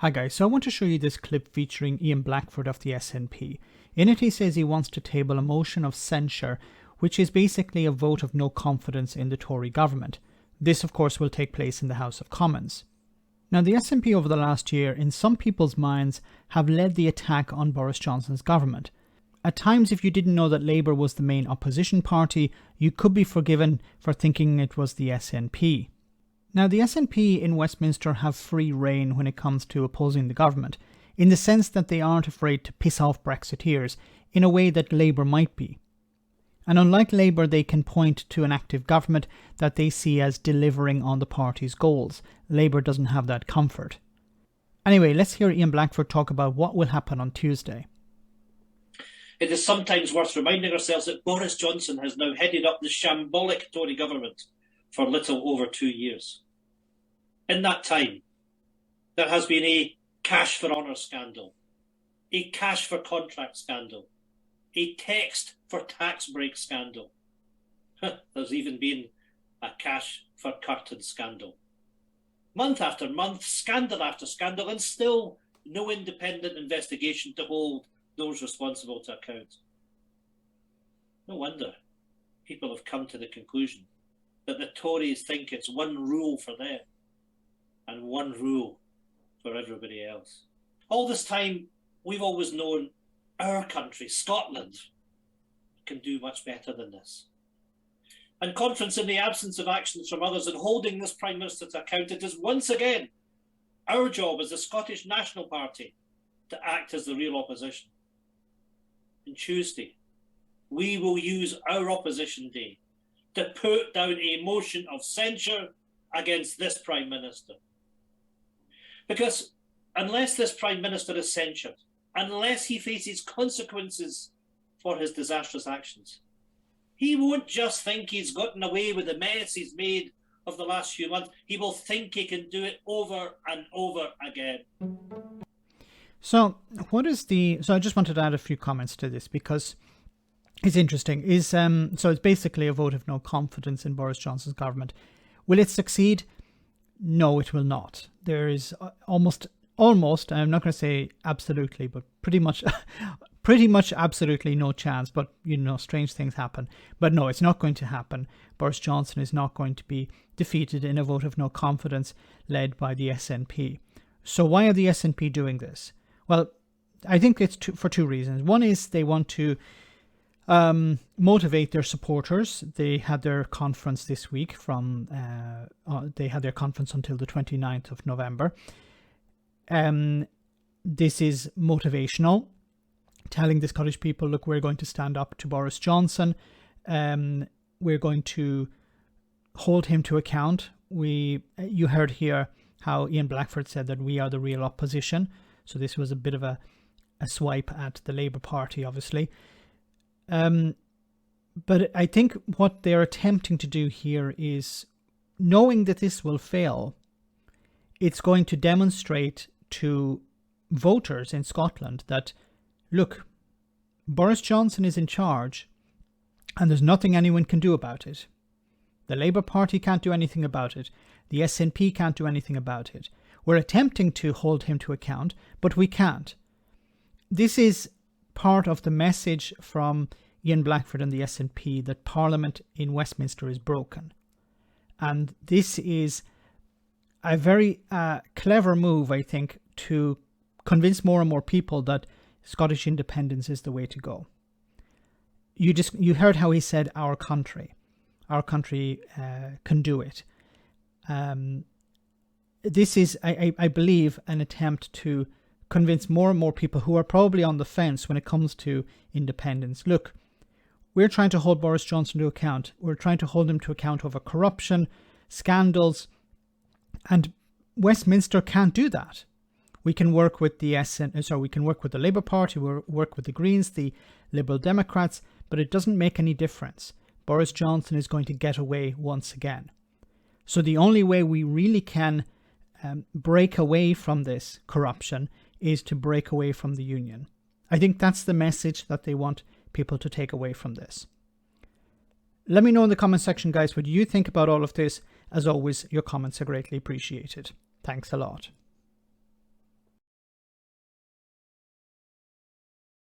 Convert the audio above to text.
Hi guys, so I want to show you this clip featuring Ian Blackford of the SNP. In it he says he wants to table a motion of censure, which is basically a vote of no confidence in the Tory government. This of course will take place in the House of Commons. Now the SNP over the last year, in some people's minds, have led the attack on Boris Johnson's government. At times, if you didn't know that Labour was the main opposition party, you could be forgiven for thinking it was the SNP. Now, the SNP in Westminster have free rein when it comes to opposing the government, in the sense that they aren't afraid to piss off Brexiteers in a way that Labour might be. And unlike Labour, they can point to an active government that they see as delivering on the party's goals. Labour doesn't have that comfort. Anyway, let's hear Ian Blackford talk about what will happen on Tuesday. It is sometimes worth reminding ourselves that Boris Johnson has now headed up the shambolic Tory government for little over 2 years. In that time, there has been a cash for honour scandal, a cash for contract scandal, a text for tax break scandal. There's even been a cash for curtain scandal. Month after month, scandal after scandal, and still no independent investigation to hold those responsible to account. No wonder people have come to the conclusion that the Tories think it's one rule for them and one rule for everybody else. All this time, we've always known our country, Scotland, can do much better than this. And conference in the absence of actions from others and holding this Prime Minister to account, it is once again our job as the Scottish National Party to act as the real opposition. On Tuesday, we will use our opposition day to put down a motion of censure against this Prime Minister. Because unless this Prime Minister is censured, unless he faces consequences for his disastrous actions, he won't just think he's gotten away with the mess he's made of the last few months. He will think he can do it over and over again. So I just wanted to add a few comments to this because it's interesting. So it's basically a vote of no confidence in Boris Johnson's government. Will it succeed? No, it will not. There is almost, I'm not going to say absolutely, but pretty much absolutely no chance. But, strange things happen. But no, it's not going to happen. Boris Johnson is not going to be defeated in a vote of no confidence led by the SNP. So why are the SNP doing this? Well, I think it's for two reasons. One is they want to motivate their supporters. They had their conference this week they had their conference until the 29th of November. This is motivational, telling the Scottish people, look, we're going to stand up to Boris Johnson. We're going to hold him to account. You heard here how Ian Blackford said that we are the real opposition. So this was a bit of a swipe at the Labour Party, obviously. But I think what they're attempting to do here is, knowing that this will fail, it's going to demonstrate to voters in Scotland that, look, Boris Johnson is in charge and there's nothing anyone can do about it. The Labour Party can't do anything about it. The SNP can't do anything about it. We're attempting to hold him to account, but we can't. This is part of the message from Ian Blackford and the SNP that Parliament in Westminster is broken. And this is a very clever move, I think, to convince more and more people that Scottish independence is the way to go. You heard how he said our country can do it. This is, I believe, an attempt to convince more and more people who are probably on the fence when it comes to independence. Look, we're trying to hold Boris Johnson to account. We're trying to hold him to account over corruption, scandals, and Westminster can't do that. We can work with the Labour Party, we'll work with the Greens, the Liberal Democrats, but it doesn't make any difference. Boris Johnson is going to get away once again. So the only way we really can break away from this corruption is to break away from the union. I think that's the message that they want people to take away from this. Let me know in the comment section, guys, what you think about all of this. As always, your comments are greatly appreciated. Thanks a lot.